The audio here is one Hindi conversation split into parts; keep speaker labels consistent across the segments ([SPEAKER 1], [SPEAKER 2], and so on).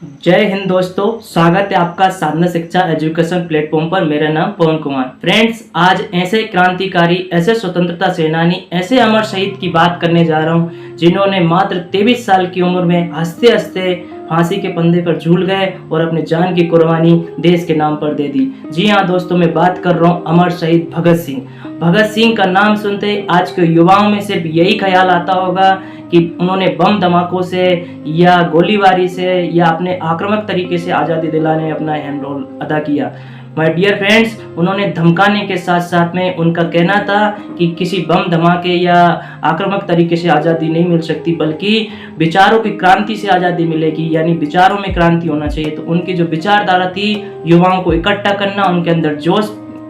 [SPEAKER 1] जय हिंद दोस्तों, स्वागत है आपका साधना शिक्षा एजुकेशन प्लेटफॉर्म पर। मेरा नाम पवन कुमार। फ्रेंड्स, आज ऐसे क्रांतिकारी, ऐसे स्वतंत्रता सेनानी, ऐसे अमर शहीद की बात करने जा रहा हूं जिन्होंने मात्र 23 साल की उम्र में हंसते हंसते फांसी के फंदे पर झूल गए और अपने जान की कुर्बानी देश के नाम पर दे दी। जी हाँ दोस्तों, मैं बात कर रहा हूँ अमर शहीद भगत सिंह। भगत सिंह का नाम सुनते ही आज के युवाओं में सिर्फ यही ख्याल आता होगा कि उन्होंने बम धमाकों से या गोलीबारी से या अपने आक्रामक तरीके से आज़ादी दिलाने में अपना अहम रोल अदा किया। माय डियर फ्रेंड्स, उन्होंने धमकाने के साथ साथ में उनका कहना था कि किसी बम धमाके या आक्रामक तरीके से आज़ादी नहीं मिल सकती, बल्कि विचारों की क्रांति से आज़ादी मिलेगी, यानी विचारों में क्रांति होना चाहिए। तो उनकी जो विचारधारा थी, युवाओं को इकट्ठा करना, उनके अंदर जोश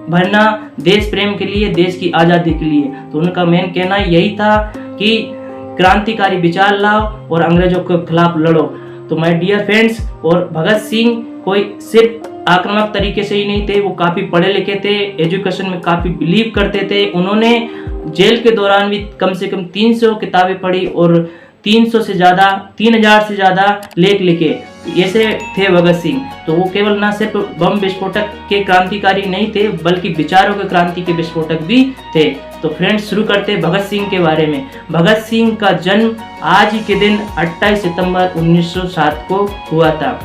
[SPEAKER 1] भरना देश प्रेम के लिए, देश की आज़ादी के लिए। तो उनका मेन कहना यही था कि क्रांतिकारी विचार लाओ और अंग्रेजों के खिलाफ लड़ो। तो माय डियर फ्रेंड्स, और भगत सिंह कोई सिर्फ आक्रामक तरीके से ही नहीं थे, वो काफ़ी पढ़े लिखे थे, एजुकेशन में काफ़ी बिलीव करते थे। उन्होंने जेल के दौरान भी कम से कम 300 किताबें पढ़ी और 3000 से ज़्यादा लेख लिखे। ऐसे थे भगत सिंह। तो वो केवल ना सिर्फ बम विस्फोटक के क्रांतिकारी नहीं थे, बल्कि विचारों के क्रांति के विस्फोटक भी थे। तो फ्रेंड्स, शुरू करते हैं भगत सिंह के बारे में। भगत सिंह का जन्म आज ही के दिन 28 सितंबर 1907 को हुआ था।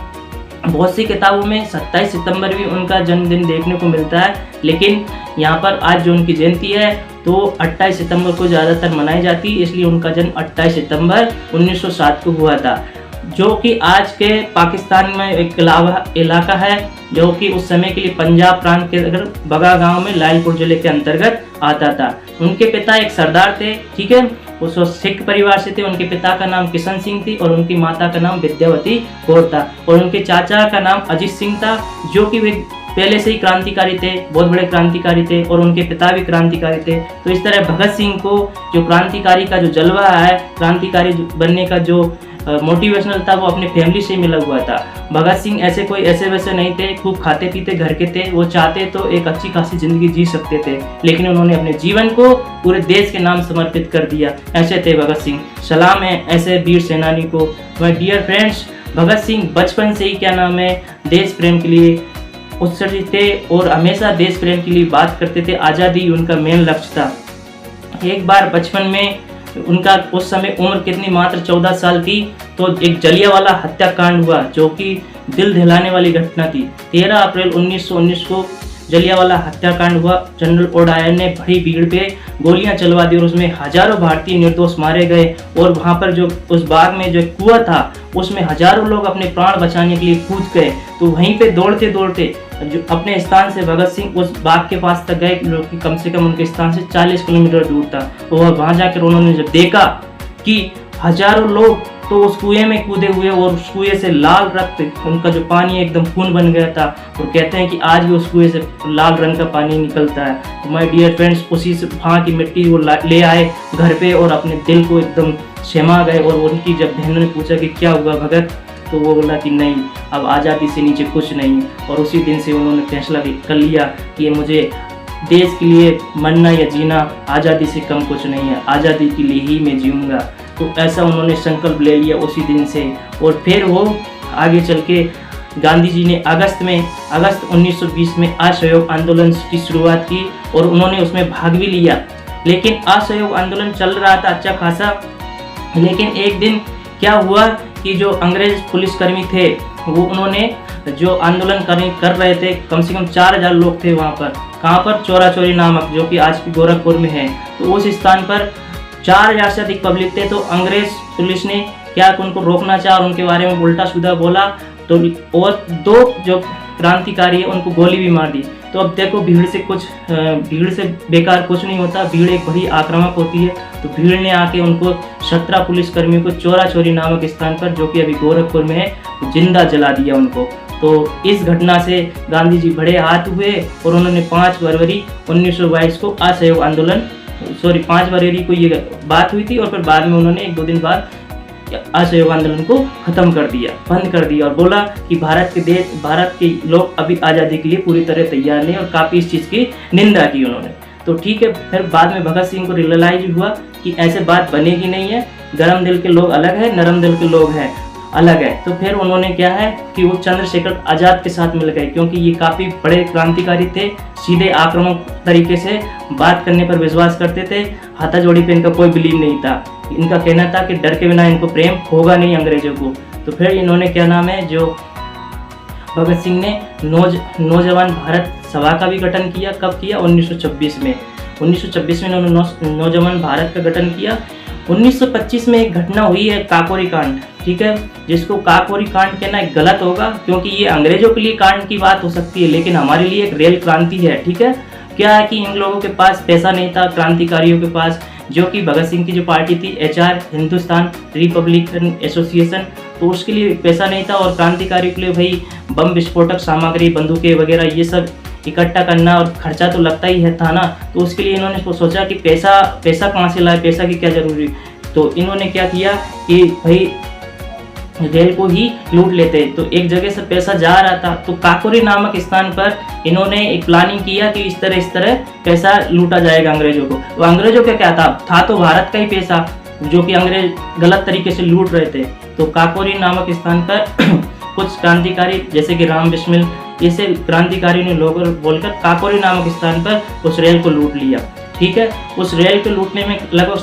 [SPEAKER 1] बहुत सी किताबों में 27 सितंबर भी उनका जन्मदिन देखने को मिलता है, लेकिन यहाँ पर आज जो उनकी जयंती है तो 28 सितंबर को ज़्यादातर मनाई जाती है, इसलिए उनका जन्म 28 सितंबर 1907 को हुआ था, जो कि आज के पाकिस्तान में एक इलाका है, जो कि उस समय के लिए पंजाब प्रांत के अगर बगा गांव में लालपुर जिले के अंतर्गत आता था। उनके पिता एक सरदार थे, ठीक है, उस सिख परिवार से थे। उनके पिता का नाम किशन सिंह थी और उनकी माता का नाम विद्यावती कौर था, और उनके चाचा का नाम अजीत सिंह था, जो कि वे पहले से ही क्रांतिकारी थे, बहुत बड़े क्रांतिकारी थे, और उनके पिता भी क्रांतिकारी थे। तो इस तरह भगत सिंह को जो क्रांतिकारी का जो जलवा है, क्रांतिकारी बनने का जो मोटिवेशनल था, वो अपने फैमिली से मिला हुआ था। भगत सिंह ऐसे वैसे नहीं थे, खूब खाते पीते घर के थे। वो चाहते तो एक अच्छी खासी जिंदगी जी सकते थे, लेकिन उन्होंने अपने जीवन को पूरे देश के नाम समर्पित कर दिया। ऐसे थे भगत सिंह। सलाम है ऐसे वीर सेनानी को। My dear friends, Bhagat Singh बचपन से ही क्या नाम है, देश प्रेम के लिए उत्सर्जित थे और हमेशा देश प्रेम के लिए बात करते थे। आज़ादी उनका मेन लक्ष्य था। एक बार बचपन में उनका उस समय उम्र कितनी, मात्र 14 साल थी, तो एक जलियांवाला हत्याकांड हुआ, जो कि दिल दहलाने वाली घटना थी। 13 अप्रैल 1919 को जलियांवाला हत्याकांड हुआ। जनरल ओडायर ने बड़ी भीड़ पे गोलियां चलवा दी और उसमें हजारों भारतीय निर्दोष मारे गए। और वहां पर जो उस बाग में जो कुआं था, उसमें हजारों लोग अपने प्राण बचाने के लिए कूद गए। तो वहीं पे दौड़ते दौड़ते जो अपने स्थान से भगत सिंह उस बाग के पास तक गए, जो कि कम से कम उनके स्थान से 40 किलोमीटर दूर था। और वहां जाकर उन्होंने जब देखा कि हजारों लोग तो उस कुएं में कूदे हुए और उस कुएं से लाल रक्त, उनका जो पानी एकदम खून बन गया था, और कहते हैं कि आज भी उस कुएं से लाल रंग का पानी निकलता है। तो माय डियर फ्रेंड्स, उसी से वहाँ की मिट्टी वो ले आए घर पे और अपने दिल को एकदम क्षमा गए। और उनकी जब बहनों ने पूछा कि क्या हुआ भगत, तो वो बोला कि नहीं, अब आज़ादी से नीचे कुछ नहीं। और उसी दिन से उन्होंने फैसला कर लिया कि मुझे देश के लिए मरना या जीना आज़ादी से कम कुछ नहीं है, आज़ादी के लिए ही मैं जीऊँगा। तो ऐसा उन्होंने संकल्प ले लिया उसी दिन से। और फिर वो आगे चल के गांधी जी ने अगस्त 1920 में असहयोग आंदोलन की शुरुआत की और उन्होंने उसमें भाग भी लिया। लेकिन असहयोग आंदोलन चल रहा था अच्छा खासा, लेकिन एक दिन क्या हुआ कि जो अंग्रेज पुलिसकर्मी थे, वो उन्होंने जो आंदोलन कर रहे थे, कम से कम 4000 लोग थे वहाँ पर। कहाँ पर? चौरा चौरी नामक, जो कि आज की गोरखपुर में है। तो उस स्थान पर 4000 से अधिक पब्लिक थे। तो अंग्रेज पुलिस ने क्या उनको रोकना चाहा और उनके बारे में उल्टा सीधा बोला, तो और 2 जो क्रांतिकारी है उनको गोली भी मार दी। तो अब देखो, भीड़ से बेकार कुछ नहीं होता, भीड़ एक बड़ी आक्रामक होती है। तो भीड़ ने आके उनको 17 पुलिसकर्मियों को चौरा चौरी नामक स्थान पर, जो कि अभी गोरखपुर में है, जिंदा जला दिया उनको। तो इस घटना से गांधी जी बड़े आहत हुए और उन्होंने 5 फरवरी 1922 को असहयोग आंदोलन 5 फरवरी को ये बात हुई थी, और फिर बाद में उन्होंने 1-2 दिन बाद असहयोग आंदोलन को खत्म कर दिया, बंद कर दिया, और बोला कि भारत के लोग अभी आज़ादी के लिए पूरी तरह तैयार नहीं, और काफ़ी इस चीज़ की निंदा की उन्होंने। तो ठीक है, फिर बाद में भगत सिंह को रियलाइज हुआ कि ऐसे बात बनेगी नहीं है, गर्म दिल के लोग अलग है, नरम दिल के लोग हैं। अलग है। तो फिर उन्होंने क्या है कि वो चंद्रशेखर आज़ाद के साथ मिल गए, क्योंकि ये काफ़ी बड़े क्रांतिकारी थे, सीधे आक्रामक तरीके से बात करने पर विश्वास करते थे, हाथाजोड़ी पे इनका कोई बिलीव नहीं था। इनका कहना था कि डर के बिना इनको प्रेम होगा नहीं अंग्रेजों को। तो फिर इन्होंने क्या नाम है, जो भगत सिंह ने नौजवान भारत सभा का भी गठन किया। कब किया? 1926 में। 1926 में इन्होंने नौजवान भारत का गठन किया। 1925 में एक घटना हुई है, काकोरी कांड, ठीक है, जिसको काकोरी कांड कहना गलत होगा, क्योंकि ये अंग्रेजों के लिए कांड की बात हो सकती है, लेकिन हमारे लिए एक रेल क्रांति है, ठीक है। क्या है कि इन लोगों के पास पैसा नहीं था, क्रांतिकारियों के पास, जो कि भगत सिंह की जो पार्टी थी HR हिंदुस्तान रिपब्लिकन एसोसिएशन, तो उसके लिए पैसा नहीं था, और क्रांतिकारियों के लिए भाई बम विस्फोटक सामग्री, बंदूकें वगैरह ये सब इकट्ठा करना और खर्चा तो लगता ही है था ना। तो उसके लिए इन्होंने सोचा कि पैसा कहाँ से लाए, पैसा की क्या जरूरी। तो इन्होंने क्या किया कि भाई रेल को ही लूट लेते। तो एक जगह से पैसा जा रहा था, तो काकोरी नामक स्थान पर इन्होंने एक प्लानिंग किया कि इस तरह पैसा लूटा जाएगा अंग्रेजों को। तो अंग्रेजों का क्या था तो भारत का ही पैसा, जो कि अंग्रेज गलत तरीके से लूट रहे थे। तो काकोरी नामक स्थान पर कुछ क्रांतिकारी जैसे कि राम बिस्मिल, ऐसे क्रांतिकारी ने लोग बोलकर काकोरी नामक स्थान पर उस रेल को लूट लिया, ठीक है। उस रेल को लूटने में लगभग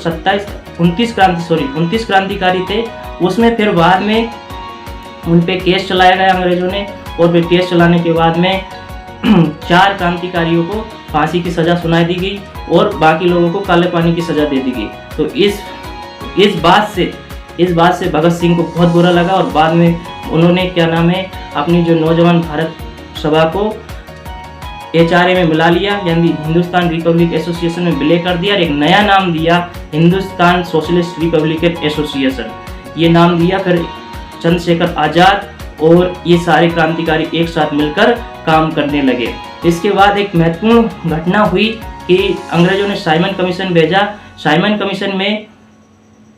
[SPEAKER 1] 29 क्रांतिकारी थे। उसमें फिर बाद में उन पे केस चलाया गया अंग्रेजों ने, और फिर केस चलाने के बाद में 4 क्रांतिकारियों को फांसी की सज़ा सुनाई दी गई और बाकी लोगों को काले पानी की सज़ा दे दी गई। तो इस बात से भगत सिंह को बहुत बुरा लगा, और बाद में उन्होंने क्या नाम है अपनी जो नौजवान भारत सभा को HRA में मिला लिया, यानी हिंदुस्तान रिपब्लिक एसोसिएशन में विलय कर दिया, और एक नया नाम दिया हिंदुस्तान सोशलिस्ट रिपब्लिकन एसोसिएशन। ये नाम दिया। फिर चंद्रशेखर आज़ाद और ये सारे क्रांतिकारी एक साथ मिलकर काम करने लगे। इसके बाद एक महत्वपूर्ण घटना हुई कि अंग्रेजों ने साइमन कमीशन भेजा। साइमन कमीशन में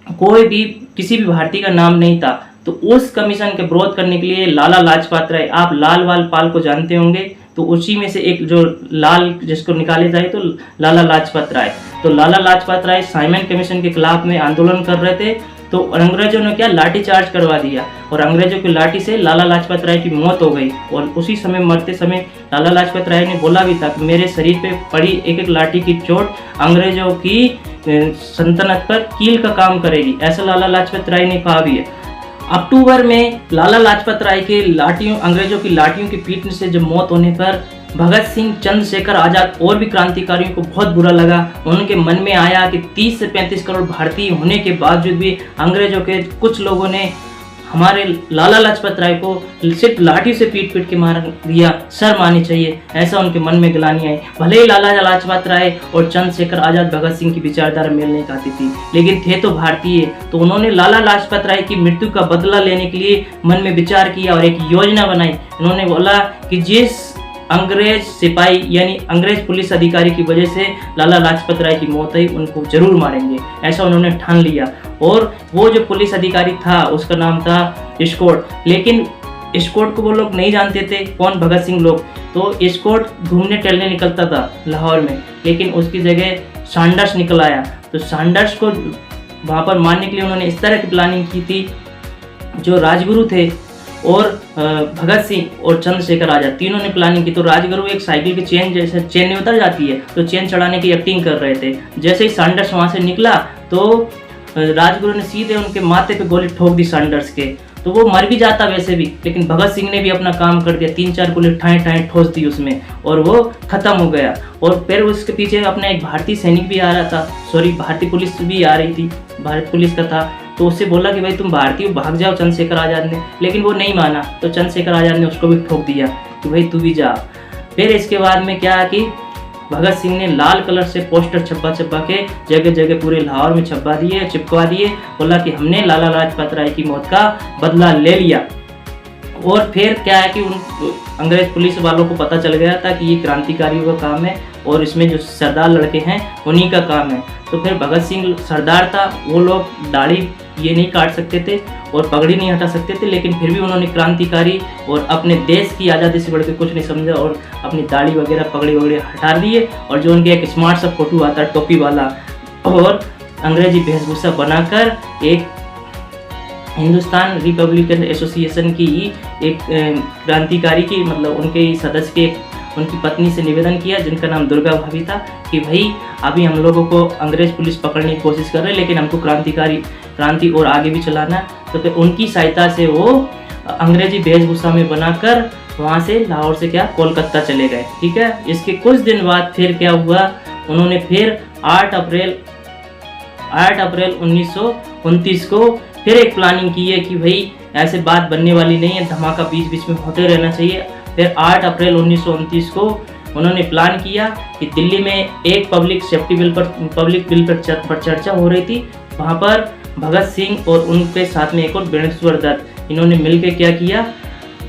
[SPEAKER 1] कोई भी किसी भी भारतीय का नाम नहीं था। तो उस कमीशन के विरोध करने के लिए लाला लाजपत राय, आप लाल वाल पाल को जानते होंगे, तो उसी में से एक जो लाल जिसको निकाले जाए तो लाला लाजपत राय। तो लाला लाजपत राय साइमन कमीशन के खिलाफ में आंदोलन कर रहे थे। तो अंग्रेजों ने क्या लाठी चार्ज करवा दिया, और अंग्रेजों की लाठी से लाला लाजपत राय की मौत हो गई। और उसी समय मरते समय लाला लाजपत राय ने बोला भी था कि मेरे शरीर पे पड़ी एक एक लाठी की चोट अंग्रेजों की सल्तनत पर कील का काम करेगी, ऐसा लाला लाजपत राय ने कहा भी है। अक्टूबर में लाला लाजपत राय के अंग्रेजों की लाठियों की पीटने से जब मौत होने पर भगत सिंह, चंद्रशेखर आज़ाद और भी क्रांतिकारियों को बहुत बुरा लगा। उनके मन में आया कि 30 से 35 करोड़ भारतीय होने के बावजूद भी अंग्रेजों के कुछ लोगों ने हमारे लाला लाजपत राय को सिर्फ लाठी से पीट के मार दिया, शर्म आनी चाहिए, ऐसा उनके मन में गिलानी आई। भले ही लाला लाजपत राय और चंद्रशेखर आज़ाद भगत सिंह की विचारधारा मेल नहीं खाती थी, लेकिन थे तो भारतीय। तो उन्होंने लाला लाजपत राय की मृत्यु का बदला लेने के लिए मन में विचार किया और एक योजना बनाई। उन्होंने बोला कि जिस अंग्रेज सिपाही यानी अंग्रेज पुलिस अधिकारी की वजह से लाला लाजपत राय की मौत हुई, उनको जरूर मारेंगे, ऐसा उन्होंने ठान लिया। और वो जो पुलिस अधिकारी था उसका नाम था स्कॉट, लेकिन स्कॉट को वो लोग नहीं जानते थे कौन भगत सिंह लोग। तो स्कॉट घूमने टहलने निकलता था लाहौर में, लेकिन उसकी जगह सैंडर्स निकल आया। तो सैंडर्स को वहाँ पर मारने के लिए उन्होंने इस तरह की प्लानिंग की थी। जो राजगुरु थे और भगत सिंह और चंद्रशेखर आज़ाद तीनों ने प्लानिंग की। तो राजगुरु एक साइकिल की चेन जैसे चेन में उतर जाती है, तो चेन चढ़ाने की एक्टिंग कर रहे थे। जैसे ही सैंडर्स वहाँ से निकला तो राजगुरु ने सीधे उनके माथे पे गोली ठोक दी सैंडर्स के। तो वो मर भी जाता वैसे भी, लेकिन भगत सिंह ने भी अपना काम कर दिया, 3-4 गोली ठाएं ठोस दी उसमें, और वो खत्म हो गया। और फिर उसके पीछे अपना एक भारतीय सैनिक भी आ रहा था, भारतीय पुलिस भी आ रही थी, भारत पुलिस का था। तो उससे बोला कि भाई तुम भारतीय भाग जाओ चंद्रशेखर आज़ाद ने, लेकिन वो नहीं माना। तो चंद्रशेखर आज़ाद ने उसको भी ठोक दिया कि भाई तू भी जा। फिर इसके बाद में क्या कि भगत सिंह ने लाल कलर से पोस्टर छपा के जगह जगह पूरे लाहौर में चिपका दिए। बोला कि हमने लाला लाजपत राय की मौत का बदला ले लिया। और फिर क्या है कि उन अंग्रेज पुलिस वालों को पता चल गया था कि ये क्रांतिकारियों का काम है और इसमें जो सरदार लड़के हैं उन्हीं का काम है। तो फिर भगत सिंह सरदार था, वो लोग दाढ़ी ये नहीं काट सकते थे और पगड़ी नहीं हटा सकते थे, लेकिन फिर भी उन्होंने क्रांतिकारी और अपने देश की आज़ादी से बढ़कर कुछ नहीं समझा और अपनी दाढ़ी वगैरह पगड़ी वगैरह हटा दिए। और जो उनके एक स्मार्ट सा फोटो आता टोपी वाला और अंग्रेजी वेशभूषा बनाकर एक हिंदुस्तान रिपब्लिकन एसोसिएशन की एक क्रांतिकारी की मतलब उनके ही सदस्य के उनकी पत्नी से निवेदन किया, जिनका नाम दुर्गा भाभी था, कि भाई अभी हम लोगों को अंग्रेज पुलिस पकड़ने की कोशिश कर रहे हैं, लेकिन हमको क्रांति और आगे भी चलाना है। तो फिर उनकी सहायता से वो अंग्रेजी वेशभूषा में बनाकर वहाँ से लाहौर से क्या कोलकाता चले गए। ठीक है, इसके कुछ दिन बाद फिर क्या हुआ, उन्होंने फिर 8 अप्रैल 1929 को फिर एक प्लानिंग की है कि भाई ऐसे बात बनने वाली नहीं है, धमाका बीच बीच में होते रहना चाहिए। फिर 8 अप्रैल 1929 को उन्होंने प्लान किया कि दिल्ली में एक पब्लिक बिल पर चर्चा हो रही थी। वहाँ पर भगत सिंह और उनके साथ में एक और बेणेश्वर दत्त, इन्होंने मिलकर क्या किया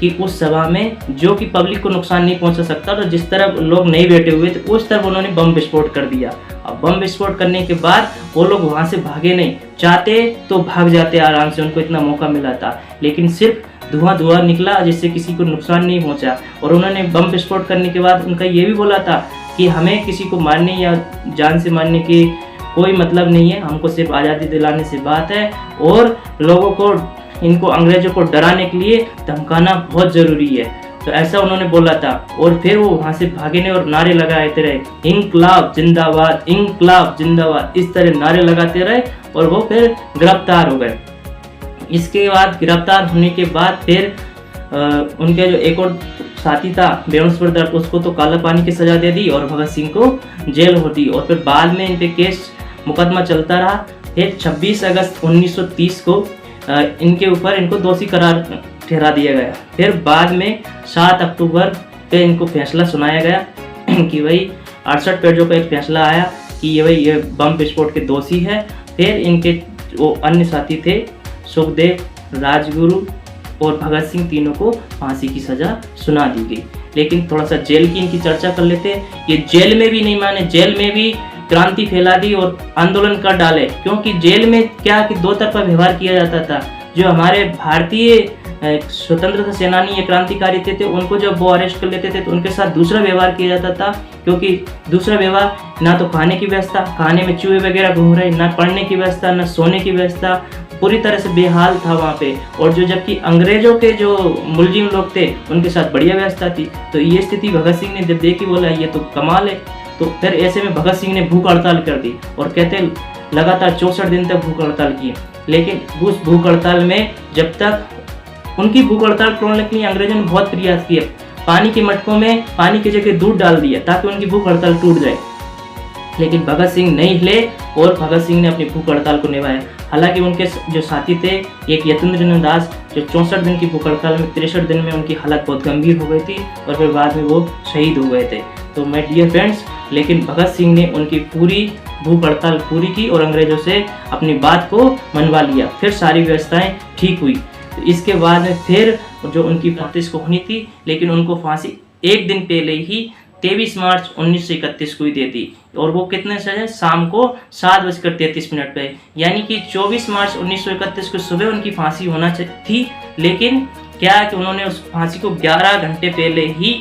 [SPEAKER 1] कि उस सभा में जो कि पब्लिक को नुकसान नहीं पहुंचा सकता, तो जिस तरफ लोग नहीं बैठे हुए थे उस तरफ उन्होंने बम विस्फोट कर दिया। अब बम विस्फोट करने के बाद वो लोग वहां से भागे नहीं, चाहते तो भाग जाते आराम से, उनको इतना मौका मिला था, लेकिन सिर्फ धुआं निकला जिससे किसी को नुकसान नहीं पहुंचा। और उन्होंने बम विस्फोट करने के बाद उनका ये भी बोला था कि हमें किसी को मारने या जान से मारने की कोई मतलब नहीं है, हमको सिर्फ आज़ादी दिलाने से बात है, और लोगों को इनको अंग्रेजों को डराने के लिए धमकाना बहुत ज़रूरी है। तो ऐसा उन्होंने बोला था। और फिर वो वहाँ से भागे नहीं और नारे लगाते रहे, इंकलाब जिंदाबाद, इंकलाब जिंदाबाद, इस तरह नारे लगाते रहे, और वो फिर गिरफ्तार हो गए। इसके बाद गिरफ्तार होने के बाद फिर उनके जो एक और साथी था बेणेश्वर दत्त, उसको तो काला पानी की सजा दे दी और भगत सिंह को जेल हो दी। और फिर बाद में इन पे केस मुकदमा चलता रहा। फिर 26 अगस्त 1930 को इनके ऊपर इनको दोषी करार ठहरा दिया गया। फिर बाद में 7 अक्टूबर पे इनको फैसला सुनाया गया कि भाई 68 पेजों का एक फैसला आया कि ये बम विस्फोट के दोषी है। फिर इनके जो अन्य साथी थे सुखदेव, राजगुरु और भगत सिंह, तीनों को फांसी की सजा सुना दी गई। लेकिन थोड़ा सा जेल की इनकी चर्चा कर लेते हैं। ये जेल में भी नहीं माने, जेल में भी क्रांति फैला दी और आंदोलन कर डाले, क्योंकि जेल में क्या कि दो तरफा व्यवहार किया जाता था। जो हमारे भारतीय स्वतंत्रता सेनानी या क्रांतिकारी थे उनको जब वो अरेस्ट कर लेते थे तो उनके साथ दूसरा व्यवहार किया जाता था, क्योंकि दूसरा व्यवहार ना तो खाने की व्यवस्था, खाने में चूहे वगैरह घूम रहे, ना पढ़ने की व्यवस्था, ना सोने की व्यवस्था, पूरी तरह से बेहाल था वहाँ पे। और जो जबकि अंग्रेजों के जो मुलजिम लोग थे उनके साथ बढ़िया व्यवस्था थी। तो ये स्थिति भगत सिंह ने जब देखी, बोला ये तो कमाल है। तो फिर ऐसे में भगत सिंह ने भूख हड़ताल कर दी और कहते लगातार 64 दिन तक भूख हड़ताल की। लेकिन उस भूख हड़ताल में जब तक उनकी भूख हड़ताल तोड़ने के लिए अंग्रेजों ने बहुत प्रयास किए, पानी के मटकों में पानी की जगह दूध डाल दिया ताकि उनकी भूख हड़ताल टूट जाए, लेकिन भगत सिंह नहीं हिले और भगत सिंह ने अपनी भूख हड़ताल को निभाया। हालांकि उनके जो साथी थे, एक यतीन्द्र दास, जो 64 दिन की भूख हड़ताल में 63 दिन में उनकी हालत बहुत गंभीर हो गई थी और फिर बाद में वो शहीद हो गए थे। तो माय डियर फ्रेंड्स, लेकिन भगत सिंह ने उनकी पूरी भूख हड़ताल पूरी की और अंग्रेजों से अपनी बात को मनवा लिया। फिर सारी व्यवस्थाएं ठीक हुई। तो इसके बाद में फिर जो उनकी फांसी को होनी थी, लेकिन उनको फांसी एक दिन पहले ही 23 मार्च 1931 को ही दे दी। और वो कितने से है, शाम को 7:33 पे, यानी कि 24 मार्च 1931 को सुबह उनकी फांसी होना थी। लेकिन क्या है कि उन्होंने उस फांसी को 11 घंटे पहले ही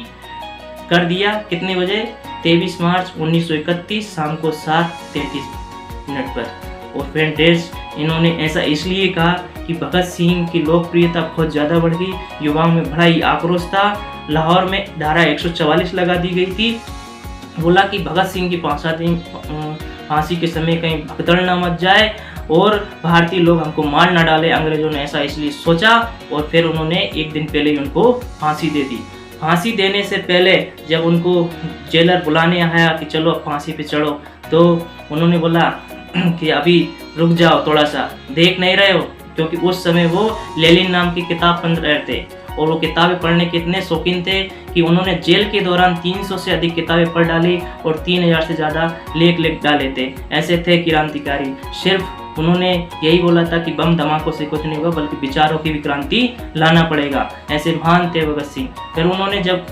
[SPEAKER 1] कर दिया। कितने बजे? 23 मार्च 1931 शाम को 7:33 पर। और फ्रेंड्स, इन्होंने ऐसा इसलिए कहा कि भगत सिंह की लोकप्रियता बहुत ज़्यादा बढ़ गई, युवाओं में बड़ा ही आक्रोश था। लाहौर में धारा 144 लगा दी गई थी। बोला कि भगत सिंह की फांसी के समय कहीं भगदड़ न मच जाए और भारतीय लोग हमको मार ना डाले। अंग्रेजों ने ऐसा इसलिए सोचा और फिर उन्होंने एक दिन पहले ही उनको फांसी दे दी। फांसी देने से पहले जब उनको जेलर बुलाने आया कि चलो अब फांसी पे चढ़ो, तो उन्होंने बोला कि अभी रुक जाओ, थोड़ा सा देख नहीं रहे हो, क्योंकि उस समय वो लेनिन नाम की किताब पढ़ रहे थे और वो किताबें पढ़ने के इतने शौकीन थे कि उन्होंने जेल के दौरान 300 से अधिक किताबें पढ़ डाली और 3000 से ज़्यादा लेख लिख डाले थे। ऐसे थे क्रांतिकारी। सिर्फ उन्होंने यही बोला था कि बम धमाकों से कुछ नहीं होगा, बल्कि विचारों की भी क्रांति लाना पड़ेगा। ऐसे महान थे भगत सिंह। फिर उन्होंने जब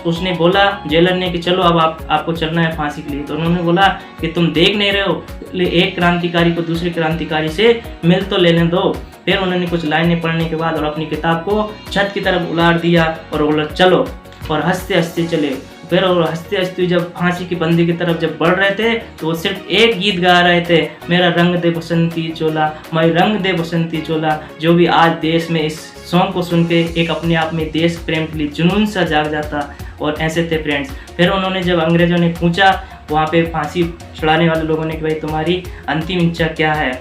[SPEAKER 1] उसने बोला जेलर ने कि चलो अब आपको चलना है फांसी के लिए, तो उन्होंने बोला कि तुम देख नहीं रहे हो, एक क्रांतिकारी को दूसरे क्रांतिकारी से मिल तो लेने दो। फिर उन्होंने कुछ लाइनें पढ़ने के बाद और अपनी किताब को छत की तरफ उलार दिया और बोला चलो, और हंसते हंसते चले। फिर और हंसते हंसते जब फांसी की बंदी की तरफ जब बढ़ रहे थे तो वो सिर्फ एक गीत गा रहे थे, मेरा रंग दे बसंती चोला, मैं रंग दे बसंती चोला। जो भी आज देश में इस सॉन्ग को सुन के एक अपने आप में देश प्रेम के लिए जुनून सा जाग जाता। और ऐसे थे फ्रेंड्स। फिर उन्होंने जब अंग्रेजों ने पूछा वहाँ पे फांसी छुड़ाने वाले लोगों ने कि भाई तुम्हारी अंतिम इच्छा क्या है,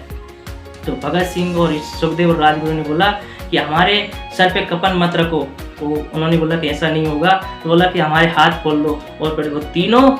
[SPEAKER 1] तो भगत सिंह और सुखदेव और राजगुरु ने बोला कि हमारे सर पे कफन मत रखो। तो उन्होंने बोला कि ऐसा नहीं होगा, तो बोला कि हमारे हाथ खोल लो। और फिर वो तीनों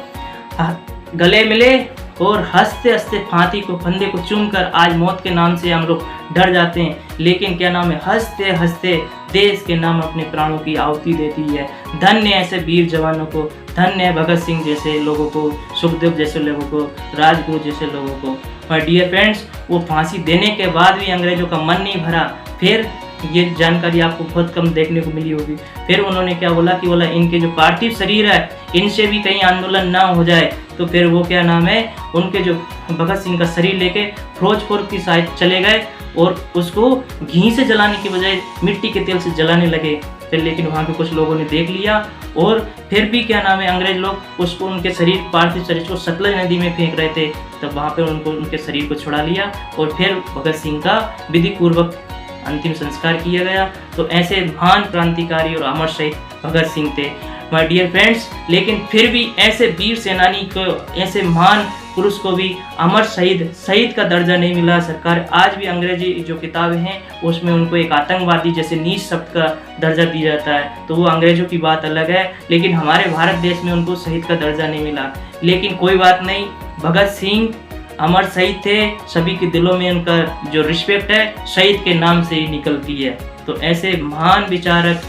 [SPEAKER 1] गले मिले और हंसते हंसते फांसी को फंदे को चूम कर, आज मौत के नाम से हम लोग डर जाते हैं, लेकिन क्या नाम है, हंसते हंसते देश के नाम अपने प्राणों की आहुति देती है। धन्य ऐसे वीर जवानों को, धन्य है भगत सिंह जैसे लोगों को, सुखदेव जैसे लोगों को, राजगुरु जैसे लोगों को। माय डियर फ्रेंड्स, वो फांसी देने के बाद भी अंग्रेजों का मन नहीं भरा। फिर ये जानकारी आपको बहुत कम देखने को मिली होगी। फिर उन्होंने क्या बोला कि बोला इनके जो पार्थिव शरीर है इनसे भी कहीं आंदोलन ना हो जाए। तो फिर वो क्या नाम है, उनके जो भगत सिंह का शरीर लेके फिरोजपुर की साइड चले गए और उसको घी से जलाने की बजाय मिट्टी के तेल से जलाने लगे। फिर लेकिन वहाँ पे कुछ लोगों ने देख लिया और फिर भी क्या नाम है, अंग्रेज लोग उसको उनके शरीर पार्थिव शरीर को सतलज नदी में फेंक रहे थे। तब वहाँ पे उनको उनके शरीर को छुड़ा लिया और फिर भगत सिंह का विधि पूर्वक अंतिम संस्कार किया गया। तो ऐसे महान क्रांतिकारी और अमर शहीद भगत सिंह थे माय डियर फ्रेंड्स। लेकिन फिर भी ऐसे वीर सेनानी को, ऐसे महान पुरुष को भी अमर शहीद का दर्जा नहीं मिला। सरकार आज भी अंग्रेजी जो किताबें हैं उसमें उनको एक आतंकवादी जैसे नीच शब्द का दर्जा दिया जाता है। तो वो अंग्रेजों की बात अलग है, लेकिन हमारे भारत देश में उनको शहीद का दर्जा नहीं मिला। लेकिन कोई बात नहीं, भगत सिंह अमर शहीद थे, सभी के दिलों में उनका जो रिस्पेक्ट है शहीद के नाम से ही निकलती है। तो ऐसे महान विचारक,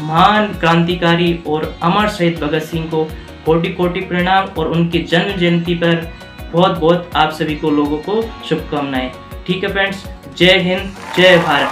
[SPEAKER 1] महान क्रांतिकारी और अमर शहीद भगत सिंह को कोटि कोटि प्रणाम और उनकी जन्म जयंती पर बहुत बहुत आप सभी को लोगों को शुभकामनाएं। ठीक है फ्रेंड्स, जय हिंद, जय भारत।